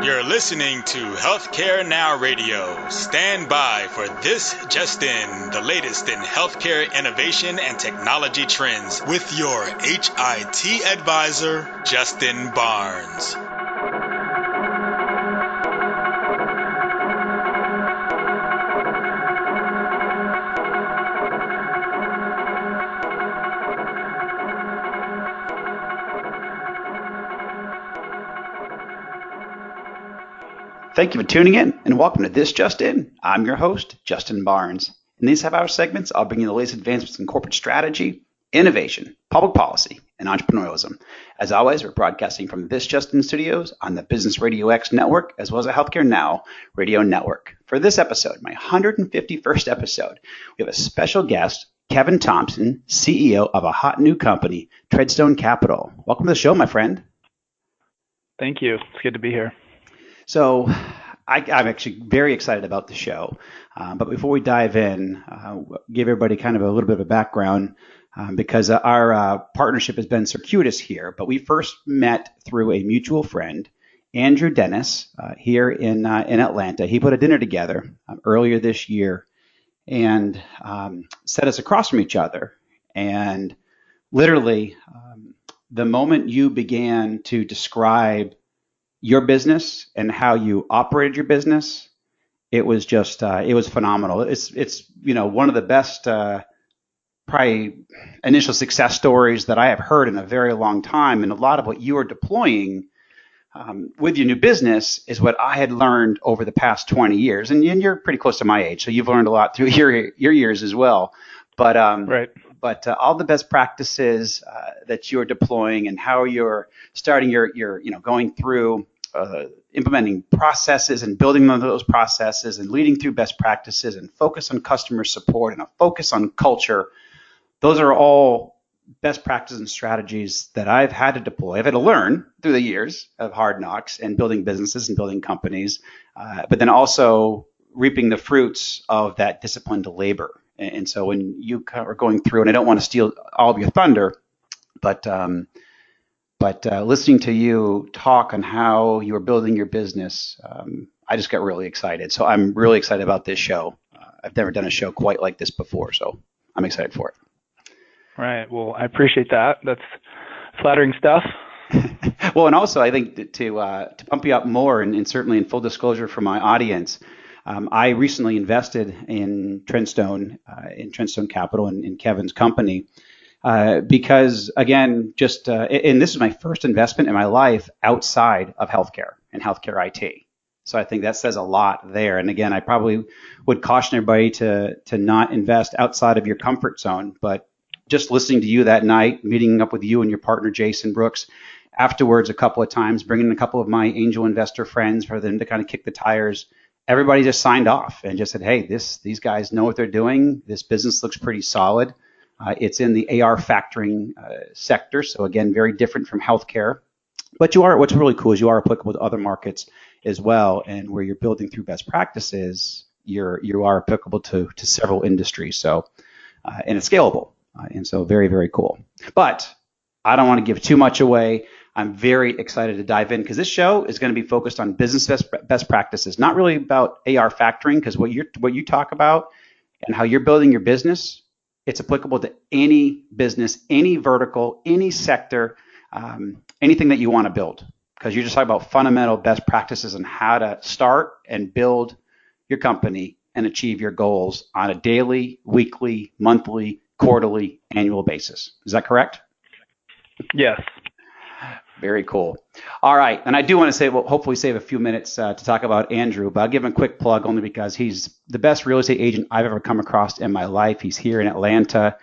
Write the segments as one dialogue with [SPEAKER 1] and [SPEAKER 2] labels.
[SPEAKER 1] You're listening to Healthcare Now Radio. Stand by for This Just In, the latest in healthcare innovation and technology trends with your HIT advisor, Justin Barnes.
[SPEAKER 2] Thank you for tuning in and welcome to This Just In. I'm your host, Justin Barnes. In these half-hour segments, I'll bring you the latest advancements in corporate strategy, innovation, public policy, and entrepreneurialism. As always, we're broadcasting from This Just In studios on the Business Radio X network, as well as the Healthcare Now radio network. For this episode, my 151st episode, we have a special guest, Kevin Thompson, CEO of a hot new company, Treadstone Capital. Welcome to the show, my friend.
[SPEAKER 3] Thank you. It's good to be here.
[SPEAKER 2] So I'm actually very excited about the show. But before we dive in, give everybody kind of a little bit of a background because our partnership has been circuitous here. But we first met through a mutual friend, Andrew Dennis, here in Atlanta. He put a dinner together earlier this year and set us across from each other. And literally, the moment you began to describe your business and how you operated your business, it was just it was phenomenal. It's one of the best probably initial success stories that I have heard in a very long time. And a lot of what you are deploying with your new business is what I had learned over the past 20 years. And you're pretty close to my age, so you've learned a lot through your years as well. But
[SPEAKER 3] right.
[SPEAKER 2] But all the best practices that you're deploying and how you're starting your going through implementing processes and building those processes and leading through best practices and focus on customer support and a focus on culture, those are all best practices and strategies that I've had to deploy. I've had to learn through the years of hard knocks and building businesses and building companies, but then also reaping the fruits of that disciplined labor. And so when you are going through, and I don't want to steal all of your thunder, but listening to you talk on how you are building your business, I just got really excited. So I'm really excited about this show. I've never done a show quite like this before, so I'm excited for it.
[SPEAKER 3] Right. Well, I appreciate that. That's flattering stuff.
[SPEAKER 2] Well, and also I think to pump you up more, and certainly in full disclosure for my audience, I recently invested in Treadstone Capital, in Kevin's company, because, again, and this is my first investment in my life outside of healthcare and healthcare IT. So I think that says a lot there. And again, I probably would caution everybody to not invest outside of your comfort zone. But just listening to you that night, meeting up with you and your partner, Jason Brooks, afterwards a couple of times, bringing a couple of my angel investor friends for them to kind of kick the tires, everybody just signed off and just said, hey, these guys know what they're doing. This business looks pretty solid. It's in the AR factoring sector. So again, very different from healthcare. But what's really cool is you are applicable to other markets as well. And where you're building through best practices, you are applicable to several industries. So, and it's scalable. And so very, very cool. But I don't want to give too much away. I'm very excited to dive in because this show is going to be focused on business best practices, not really about AR factoring, because what you talk about and how you're building your business, it's applicable to any business, any vertical, any sector, anything that you want to build, because you're just talking about fundamental best practices on how to start and build your company and achieve your goals on a daily, weekly, monthly, quarterly, annual basis. Is that correct?
[SPEAKER 3] Yes.
[SPEAKER 2] Very cool. All right. And I do want to say, well, hopefully save a few minutes to talk about Andrew, but I'll give him a quick plug only because he's the best real estate agent I've ever come across in my life. He's here in Atlanta.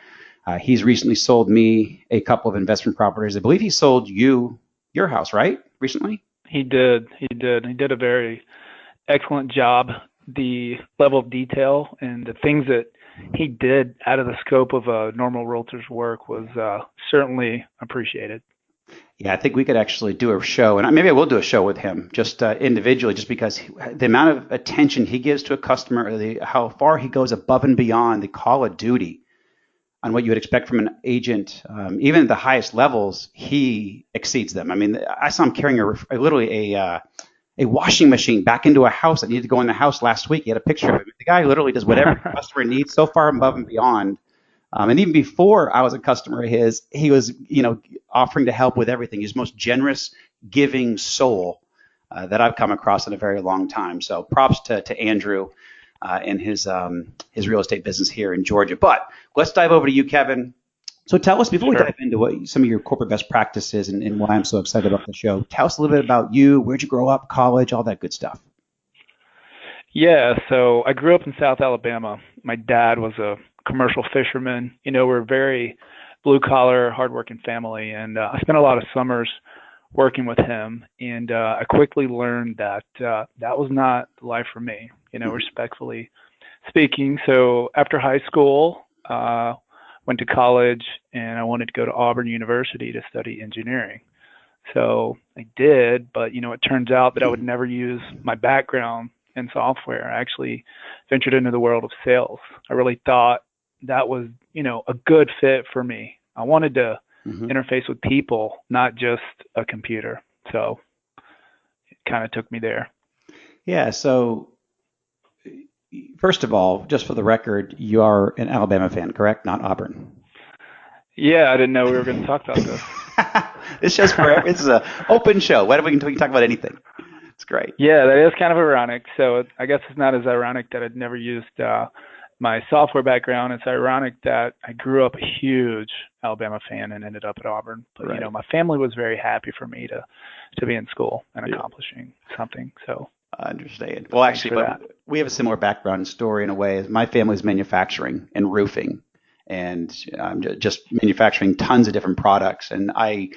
[SPEAKER 2] He's recently sold me a couple of investment properties. I believe he sold you your house, right? Recently?
[SPEAKER 3] He did. He did a very excellent job. The level of detail and the things that he did out of the scope of a normal realtor's work was certainly appreciated.
[SPEAKER 2] Yeah, I think we could actually do a show, and maybe I will do a show with him just individually, just because the amount of attention he gives to a customer, how far he goes above and beyond the call of duty on what you would expect from an agent, even at the highest levels, he exceeds them. I mean, I saw him carrying literally a a washing machine back into a house that needed to go in the house last week. He had a picture of it. The guy literally does whatever the customer needs, so far above and beyond. And even before I was a customer of his, he was, offering to help with everything. He's the most generous, giving soul that I've come across in a very long time. So props to Andrew and his real estate business here in Georgia. But let's dive over to you, Kevin. So tell us, before we dive into what some of your corporate best practices and why I'm so excited about the show, tell us a little bit about you. Where'd you grow up, college, all that good stuff?
[SPEAKER 3] Yeah, so I grew up in South Alabama. My dad was a commercial fisherman. We're a very blue-collar, hardworking family, and I spent a lot of summers working with him, and I quickly learned that that was not the life for me, respectfully speaking. So after high school, went to college, and I wanted to go to Auburn University to study engineering. So I did, but it turns out that I would never use my background in software. I actually ventured into the world of sales. I really thought that was, a good fit for me. I wanted to interface with people, not just a computer. So it kind of took me there.
[SPEAKER 2] Yeah. So first of all, just for the record, you are an Alabama fan, correct? Not Auburn.
[SPEAKER 3] Yeah, I didn't know we were going to talk about this.
[SPEAKER 2] It's just it's an open show. We can talk about anything. It's great.
[SPEAKER 3] Yeah, that is kind of ironic. So I guess it's not as ironic that I'd never used my software background. It's ironic that I grew up a huge Alabama fan and ended up at Auburn. But
[SPEAKER 2] right.
[SPEAKER 3] My family was very happy for me to be in school and accomplishing something. So
[SPEAKER 2] I understand. Well, actually, we have a similar background story in a way. My family's manufacturing and roofing, and just manufacturing tons of different products. And I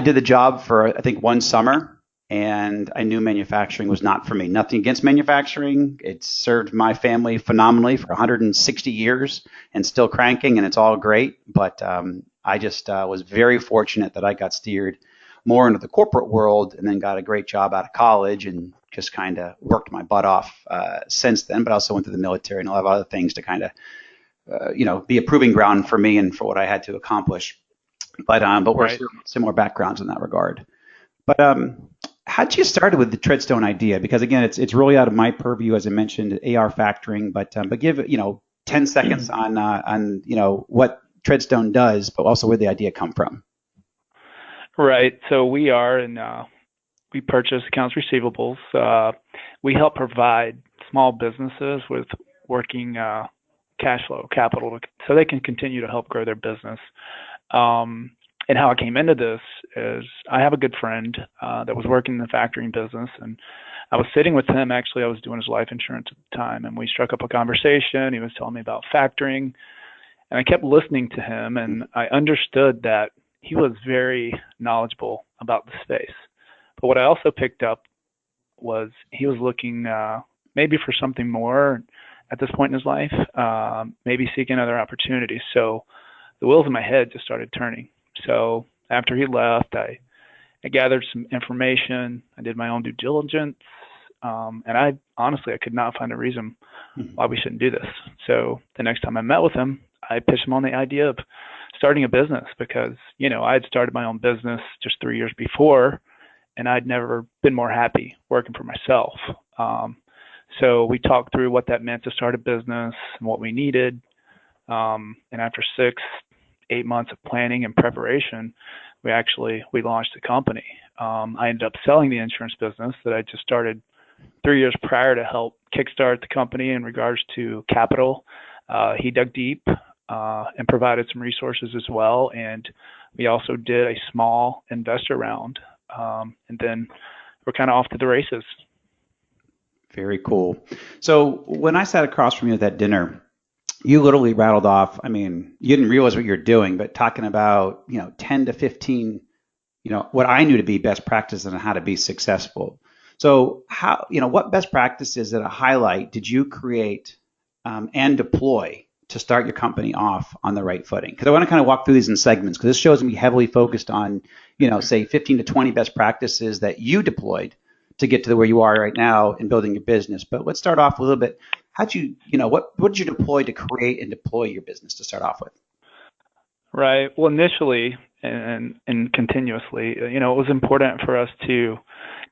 [SPEAKER 2] did the job for, I think, one summer, and I knew manufacturing was not for me. Nothing against manufacturing. It served my family phenomenally for 160 years and still cranking, and it's all great. But I just was very fortunate that I got steered more into the corporate world and then got a great job out of college and just kind of worked my butt off since then. But I also went to the military and a lot of other things to kind of, be a proving ground for me and for what I had to accomplish. But we're similar backgrounds in that regard. But how'd you started with the Treadstone idea? Because again, it's really out of my purview, as I mentioned, AR factoring. But give 10 seconds on what Treadstone does, but also where the idea come from.
[SPEAKER 3] Right. So we are, and we purchase accounts receivables. We help provide small businesses with working cash flow capital so they can continue to help grow their business. And how I came into this is I have a good friend that was working in the factoring business, and I was sitting with him. Actually, I was doing his life insurance at the time, and we struck up a conversation. He was telling me about factoring, and I kept listening to him, and I understood that he was very knowledgeable about the space. But what I also picked up was he was looking maybe for something more at this point in his life, maybe seeking other opportunities. So the wheels in my head just started turning. So after he left, I gathered some information. I did my own due diligence. And I could not find a reason why we shouldn't do this. So the next time I met with him, I pitched him on the idea of starting a business because, I had started my own business just 3 years before, and I'd never been more happy working for myself. So we talked through what that meant to start a business and what we needed. And after 6-8 months of planning and preparation, we launched the company. I ended up selling the insurance business that I just started 3 years prior to help kickstart the company in regards to capital. He dug deep and provided some resources as well. And we also did a small investor round. And then we're kind of off to the races.
[SPEAKER 2] Very cool. So when I sat across from you at that dinner, you literally rattled off, you didn't realize what you're doing, but talking about, 10 to 15, what I knew to be best practices on how to be successful. So how, what best practices at a highlight did you create and deploy to start your company off on the right footing? Because I want to kind of walk through these in segments because this show is going to be heavily focused on, say 15 to 20 best practices that you deployed to get to where you are right now in building your business. But let's start off a little bit. How'd you, what did you deploy to create and deploy your business to start off with?
[SPEAKER 3] Right. Well, initially and continuously, it was important for us to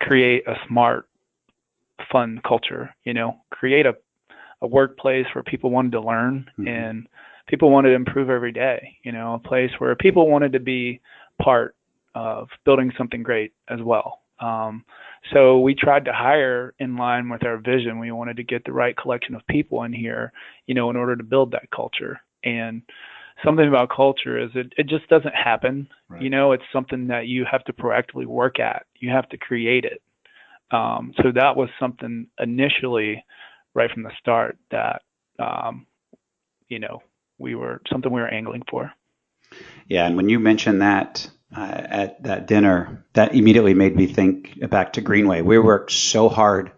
[SPEAKER 3] create a smart, fun culture, create a workplace where people wanted to learn and people wanted to improve every day, a place where people wanted to be part of building something great as well. So we tried to hire in line with our vision. We wanted to get the right collection of people in here, in order to build that culture. And something about culture is it just doesn't happen. Right. It's something that you have to proactively work at. You have to create it. So that was something initially right from the start that, we were angling for.
[SPEAKER 2] Yeah. And when you mentioned that at that dinner, that immediately made me think back to Greenway. We worked so hard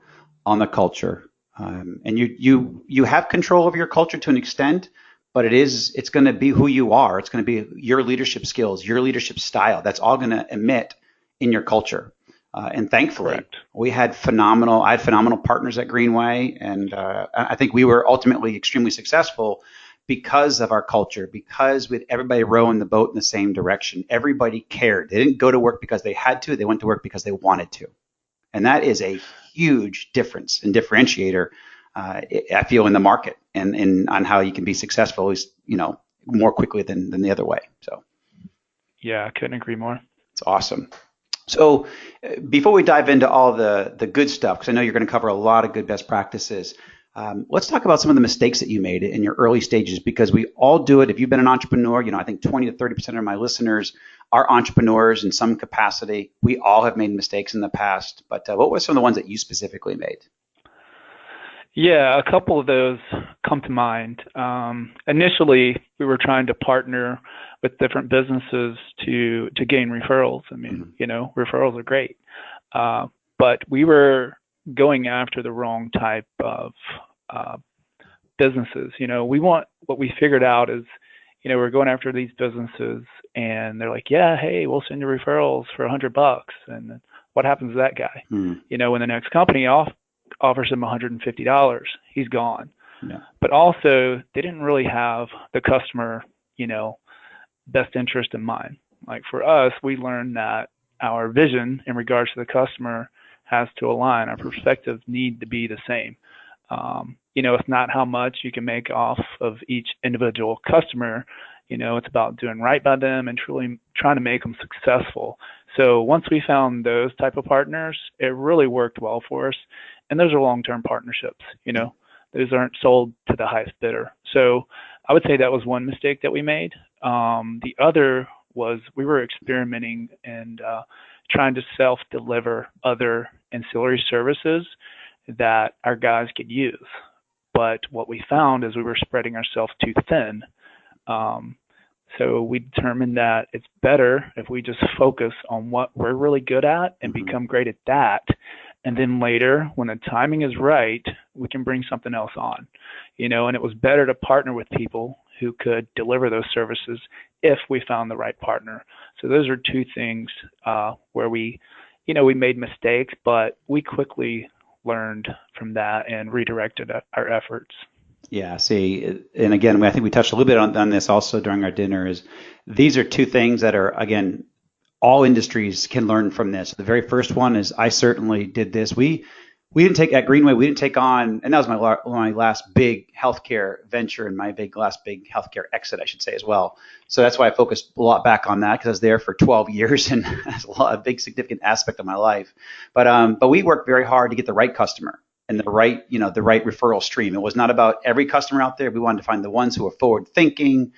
[SPEAKER 2] on the culture. And you have control over your culture to an extent, but it's going to be who you are. It's going to be your leadership skills, your leadership style. That's all going to emit in your culture. And thankfully, correct. I had phenomenal partners at Greenway. And I think we were ultimately extremely successful because of our culture, because with everybody rowing the boat in the same direction. Everybody cared. They didn't go to work because they had to. They went to work because they wanted to. And that is a huge difference and differentiator, I feel, in the market and on how you can be successful, at least, more quickly than the other way. So,
[SPEAKER 3] yeah, I couldn't agree more.
[SPEAKER 2] It's awesome. So before we dive into all the good stuff, because I know you're going to cover a lot of good best practices, let's talk about some of the mistakes that you made in your early stages, because we all do it. If you've been an entrepreneur, I think 20 to 30% of my listeners are entrepreneurs in some capacity. We all have made mistakes in the past, but what were some of the ones that you specifically made?
[SPEAKER 3] Yeah, a couple of those come to mind. Initially, we were trying to partner with different businesses to gain referrals. I mean, referrals are great, but we were going after the wrong type of businesses. What we figured out is, we're going after these businesses, and they're like, yeah, hey, we'll send you referrals for $100, and what happens to that guy? When the next company offers him $150, he's gone. Yeah. But also, they didn't really have the customer, best interest in mind. Like for us, we learned that our vision in regards to the customer has to align. Our perspectives need to be the same. It's not how much you can make off of each individual customer. It's about doing right by them and truly trying to make them successful. So once we found those type of partners, it really worked well for us. And those are long-term partnerships. Those aren't sold to the highest bidder. So I would say that was one mistake that we made. The other was we were experimenting and trying to self-deliver other ancillary services that our guys could use. But what we found is we were spreading ourselves too thin. So we determined that it's better if we just focus on what we're really good at and become great at that. And then later, when the timing is right, we can bring something else on, and it was better to partner with people who could deliver those services if we found the right partner. So those are two things where we made mistakes, but we quickly learned from that and redirected our efforts.
[SPEAKER 2] Yeah, see, and again, I think we touched a little bit on this also during our dinner, is these are two things that are, again, all industries can learn from this. The very first one is I certainly did this. We didn't take at Greenway, we didn't take on, and that was my last big healthcare venture and my last big healthcare exit, I should say, as well. So that's why I focused a lot back on that, because I was there for 12 years and that's a big significant aspect of my life. But we worked very hard to get the right customer and the right referral stream. It was not about every customer out there. We wanted to find the ones who are forward thinking,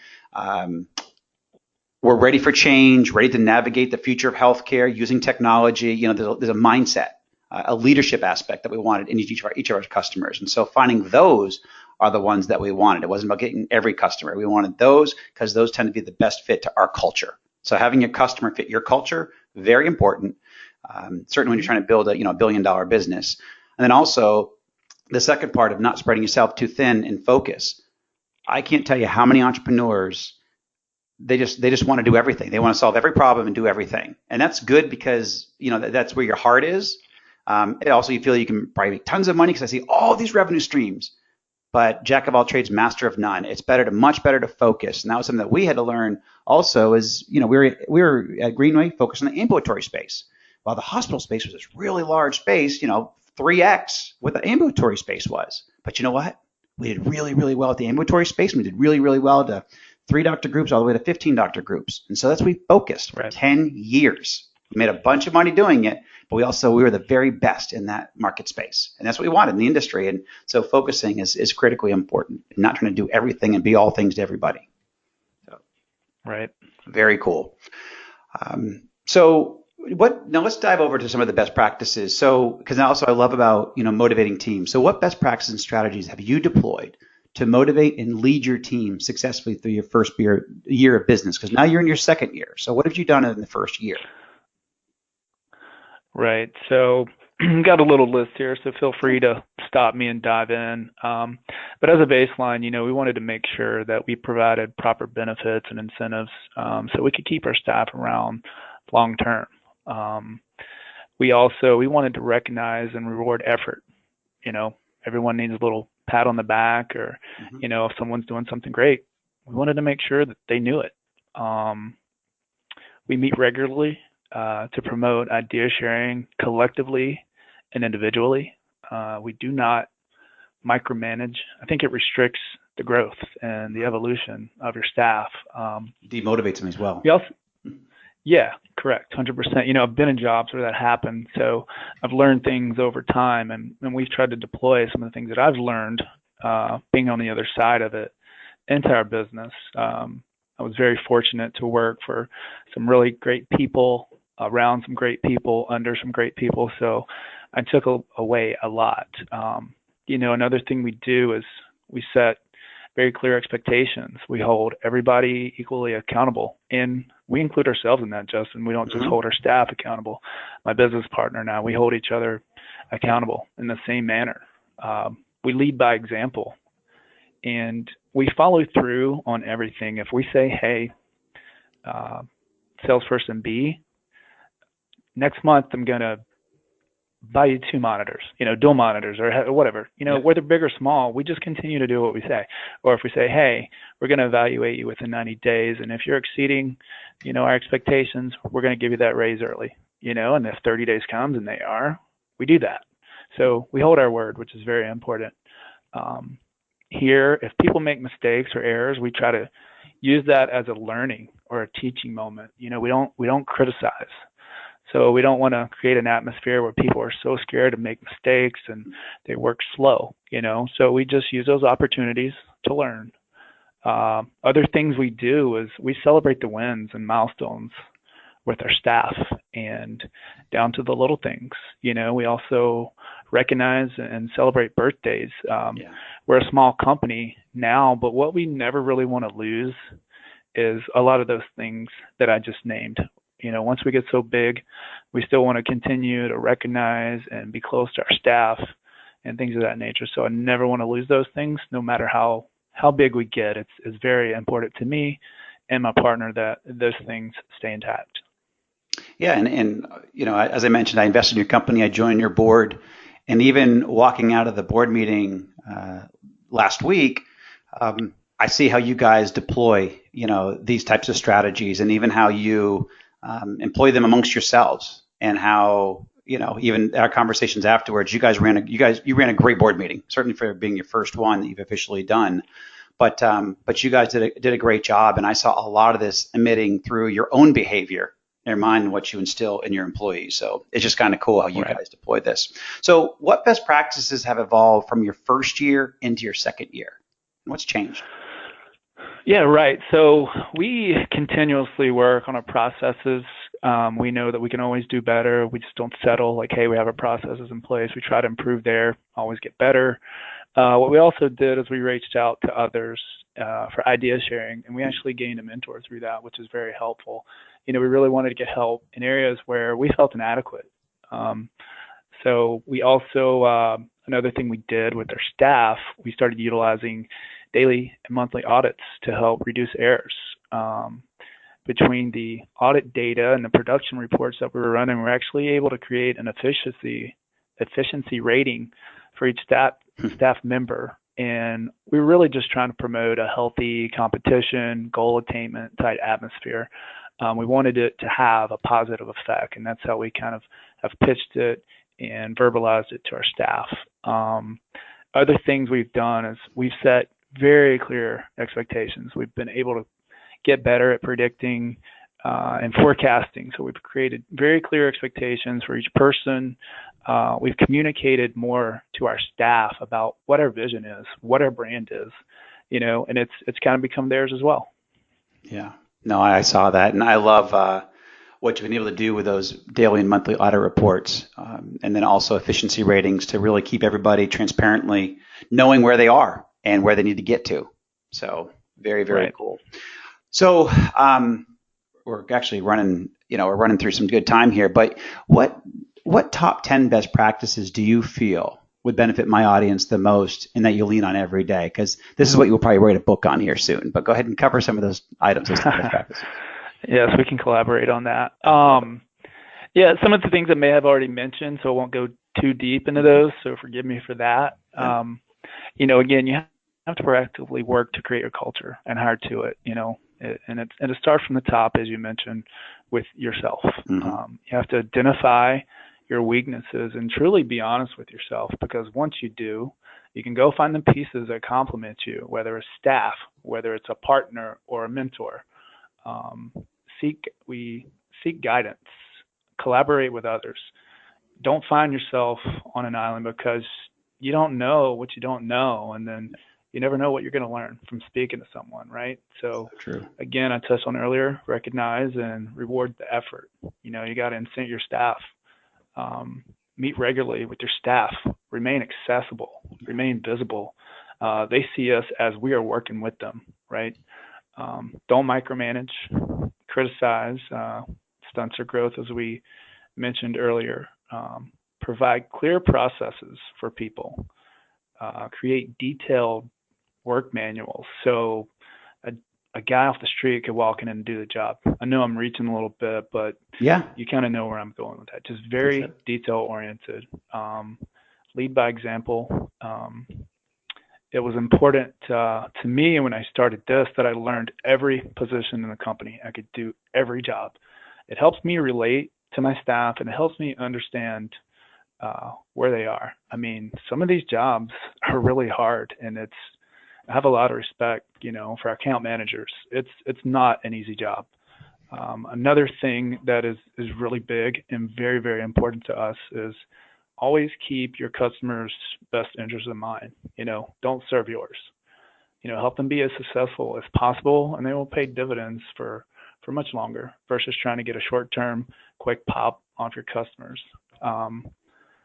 [SPEAKER 2] we're ready for change, ready to navigate the future of healthcare using technology. There's a mindset, a leadership aspect that we wanted in each of our customers. And so finding those are the ones that we wanted. It wasn't about getting every customer. We wanted those because those tend to be the best fit to our culture. So having your customer fit your culture, very important. Certainly when you're trying to build a $1 billion business. And then also the second part of not spreading yourself too thin and focus. I can't tell you how many entrepreneurs, they just want to do everything. They want to solve every problem and do everything. And that's good because, that's where your heart is. And also you feel you can probably make tons of money because I see all these revenue streams, but jack of all trades, master of none. It's much better to focus. And that was something that we had to learn also is, we were at Greenway focused on the ambulatory space. Well, the hospital space was this really large space, 3x what the ambulatory space was. But you know what? We did really, really well at the ambulatory space, and we did really, really well to 3 doctor groups all the way to 15 doctor groups. And so that's what we focused for 10 years. We made a bunch of money doing it, but we were the very best in that market space. And that's what we wanted in the industry. And so focusing is critically important, not trying to do everything and be all things to everybody. So,
[SPEAKER 3] right.
[SPEAKER 2] Very cool. Now let's dive over to some of the best practices. So, because also I love about, motivating teams. So what best practices and strategies have you deployed to motivate and lead your team successfully through your first year of business? Because now you're in your second year. So what have you done in the first year?
[SPEAKER 3] Right. So got a little list here, so feel free to stop me and dive in. But as a baseline, we wanted to make sure that we provided proper benefits and incentives so we could keep our staff around long term. We wanted to recognize and reward effort. Everyone needs a little pat on the back, or, if someone's doing something great, we wanted to make sure that they knew it. We meet regularly to promote idea sharing collectively and individually. We do not micromanage. I think it restricts the growth and the evolution of your staff.
[SPEAKER 2] Demotivates them as well.
[SPEAKER 3] Yeah, correct. 100%. I've been in jobs where that happened. So I've learned things over time, and we've tried to deploy some of the things that I've learned being on the other side of it into our business. I was very fortunate to work for some really great people, around some great people, under some great people. So I took away a lot. Another thing we do is we set very clear expectations. We hold everybody equally accountable, and we include ourselves in that, Justin. We don't just hold our staff accountable. My business partner now, we hold each other accountable in the same manner. We lead by example, and we follow through on everything. If we say, hey, salesperson B, next month I'm going to buy you 2 monitors, dual monitors or whatever, whether big or small, we just continue to do what we say. Or if we say, hey, we're going to evaluate you within 90 days. And if you're exceeding, our expectations, we're going to give you that raise early, and if 30 days comes and they are, we do that. So we hold our word, which is very important. Here, if people make mistakes or errors, we try to use that as a learning or a teaching moment. We don't criticize. So we don't want to create an atmosphere where people are so scared to make mistakes and they work slow, So we just use those opportunities to learn. Other things we do is we celebrate the wins and milestones with our staff, and down to the little things. We also recognize and celebrate birthdays. We're a small company now, but what we never really want to lose is a lot of those things that I just named. Once we get so big, we still want to continue to recognize and be close to our staff and things of that nature. So I never want to lose those things, no matter how big we get. It's very important to me and my partner that those things stay intact.
[SPEAKER 2] Yeah, and as I mentioned, I invested in your company. I joined your board, and even walking out of the board meeting last week, I see how you guys deploy, these types of strategies, and even how you employ them amongst yourselves, and how, even our conversations afterwards, you ran a great board meeting, certainly for being your first one that you've officially done. But you guys did a great job, and I saw a lot of this emitting through your own behavior, your mind, and what you instill in your employees. So it's just kind of cool how you guys deploy this. So what best practices have evolved from your first year into your second year? What's changed?
[SPEAKER 3] Yeah, right. So we continuously work on our processes. We know that we can always do better. We just don't settle like, hey, we have our processes in place. We try to improve there, always get better. What we also did is we reached out to others for idea sharing, and we actually gained a mentor through that, which is very helpful. We really wanted to get help in areas where we felt inadequate. So we also, another thing we did with our staff, we started utilizing daily and monthly audits to help reduce errors. Between the audit data and the production reports that we were running, we're actually able to create an efficiency rating for each staff member. And we're really just trying to promote a healthy competition, goal attainment type atmosphere. We wanted it to have a positive effect, and that's how we kind of have pitched it and verbalized it to our staff. Other things we've done is we've set very clear expectations. We've been able to get better at predicting and forecasting. So we've created very clear expectations for each person. We've communicated more to our staff about what our vision is, what our brand is, and it's kind of become theirs as well.
[SPEAKER 2] Yeah. No, I saw that, and I love what you've been able to do with those daily and monthly audit reports, and then also efficiency ratings to really keep everybody transparently knowing where they are and where they need to get to. So very, very
[SPEAKER 3] Right.
[SPEAKER 2] cool. So we're actually running through some good time here, but what top 10 best practices do you feel would benefit my audience the most and that you lean on every day? Because this is what you'll probably write a book on here soon, but go ahead and cover some of those items, those top best practices.
[SPEAKER 3] Yes, we can collaborate on that. Yeah, some of the things I may have already mentioned, so I won't go too deep into those, so forgive me for that. Again, you have to proactively work to create your culture and hire to it, and it starts from the top, as you mentioned, with yourself.
[SPEAKER 2] Mm-hmm.
[SPEAKER 3] You have to identify your weaknesses and truly be honest with yourself, because once you do, you can go find the pieces that complement you, whether it's staff, whether it's a partner or a mentor. Seek guidance, collaborate with others. Don't find yourself on an island because you don't know what you don't know, and then you never know what you're going to learn from speaking to someone, right? So
[SPEAKER 2] True.
[SPEAKER 3] again, I touched on earlier, recognize and reward the effort. You got to incent your staff. Meet regularly with your staff. Remain accessible. Remain visible. They see us as we are working with them, right? Don't micromanage, criticize, stunts their growth, as we mentioned earlier. Provide clear processes for people. Create detailed work manuals so a guy off the street could walk in and do the job. I know I'm reaching a little bit, but
[SPEAKER 2] yeah,
[SPEAKER 3] you kind of know where I'm going with that. Just very detail oriented. Lead by example. It was important to me when I started this that I learned every position in the company. I could do every job. It helps me relate to my staff, and it helps me understand where they are. I mean, some of these jobs are really hard, and I have a lot of respect, for our account managers. It's not an easy job. Another thing that is really big and very, very important to us is always keep your customers' best interests in mind. Don't serve yours. Help them be as successful as possible, and they will pay dividends for much longer versus trying to get a short-term, quick pop off your customers.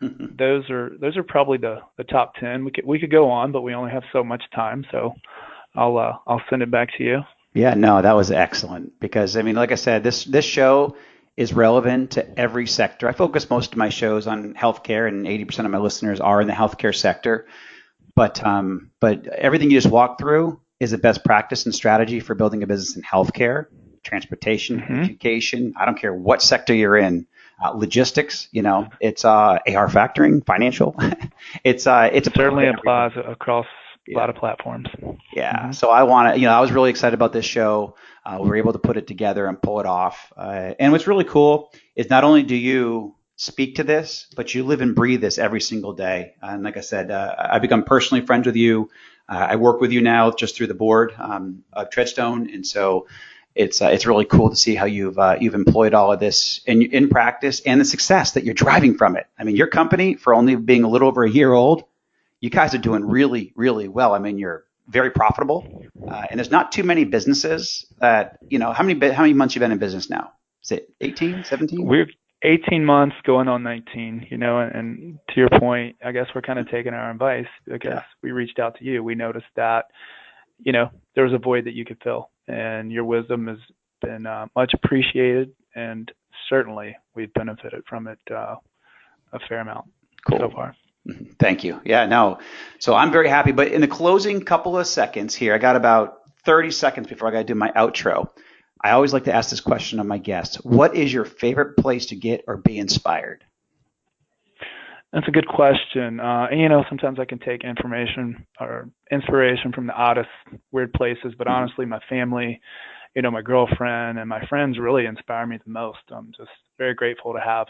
[SPEAKER 3] Those are probably the top 10. We could go on, but we only have so much time, so I'll send it back to you.
[SPEAKER 2] Yeah, no, that was excellent because like I said, this show is relevant to every sector. I focus most of my shows on healthcare, and 80% of my listeners are in the healthcare sector. But everything you just walked through is a best practice and strategy for building a business in healthcare, transportation, education. I don't care what sector you're in. Logistics, it's AR factoring, financial. it
[SPEAKER 3] certainly applies across a lot of platforms.
[SPEAKER 2] Yeah. So I was really excited about this show. We were able to put it together and pull it off. And what's really cool is not only do you speak to this, but you live and breathe this every single day. And like I said, I've become personally friends with you. I work with you now just through the board of Treadstone, and so it's really cool to see how you've employed all of this in practice and the success that you're driving from it. I mean, your company, for only being a little over a year old, you guys are doing really, really well. I mean, you're very profitable, and there's not too many businesses that how many months you've been in business now? Is it 18, 17?
[SPEAKER 3] We're 18 months going on 19. And to your point, I guess we're kind of taking our advice because we reached out to you. We noticed that there was a void that you could fill. And your wisdom has been much appreciated, and certainly we've benefited from it a fair amount so far.
[SPEAKER 2] Thank you. Yeah, no. So I'm very happy. But in the closing couple of seconds here, I got about 30 seconds before I got to do my outro. I always like to ask this question of my guests. What is your favorite place to get or be inspired?
[SPEAKER 3] That's a good question. Sometimes I can take information or inspiration from the oddest, weird places, but honestly, my family, my girlfriend and my friends really inspire me the most. I'm just very grateful to have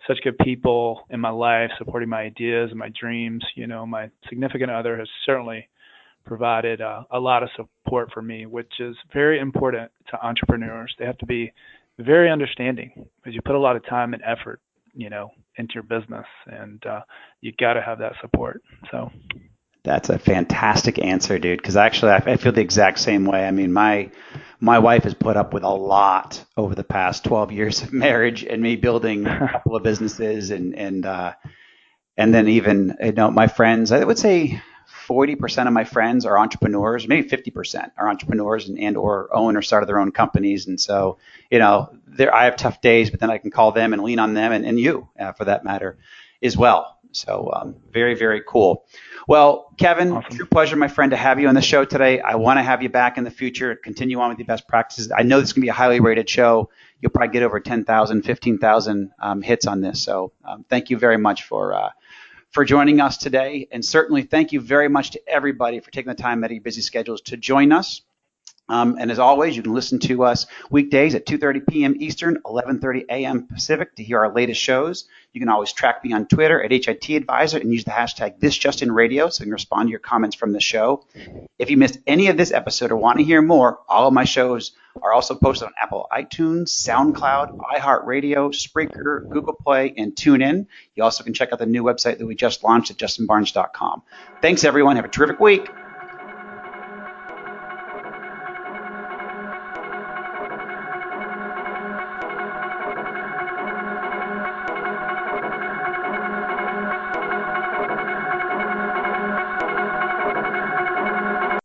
[SPEAKER 3] such good people in my life supporting my ideas and my dreams. My significant other has certainly provided a lot of support for me, which is very important to entrepreneurs. They have to be very understanding because you put a lot of time and effort, into your business, and you got to have that support. So
[SPEAKER 2] that's a fantastic answer, dude. Because actually, I feel the exact same way. I mean, my wife has put up with a lot over the past 12 years of marriage and me building a couple of businesses, and then even my friends. I would say 40% of my friends are entrepreneurs, maybe 50% are entrepreneurs and or own or started their own companies. And so, I have tough days, but then I can call them and lean on them, and you, for that matter, as well. So very, very cool. Well, Kevin,
[SPEAKER 3] awesome.
[SPEAKER 2] True pleasure, my friend, to have you on the show today. I want to have you back in the future, continue on with your best practices. I know this is going to be a highly rated show. You'll probably get over 10,000, 15,000 hits on this. So thank you very much for joining us today. And certainly thank you very much to everybody for taking the time out of your busy schedules to join us. And as always, you can listen to us weekdays at 2:30 p.m. Eastern, 11:30 a.m. Pacific to hear our latest shows. You can always track me on Twitter at HIT Advisor and use the hashtag ThisJustinRadio so you can respond to your comments from the show. If you missed any of this episode or want to hear more, all of my shows are also posted on Apple iTunes, SoundCloud, iHeartRadio, Spreaker, Google Play, and TuneIn. You also can check out the new website that we just launched at justinbarnes.com. Thanks, everyone. Have a terrific week.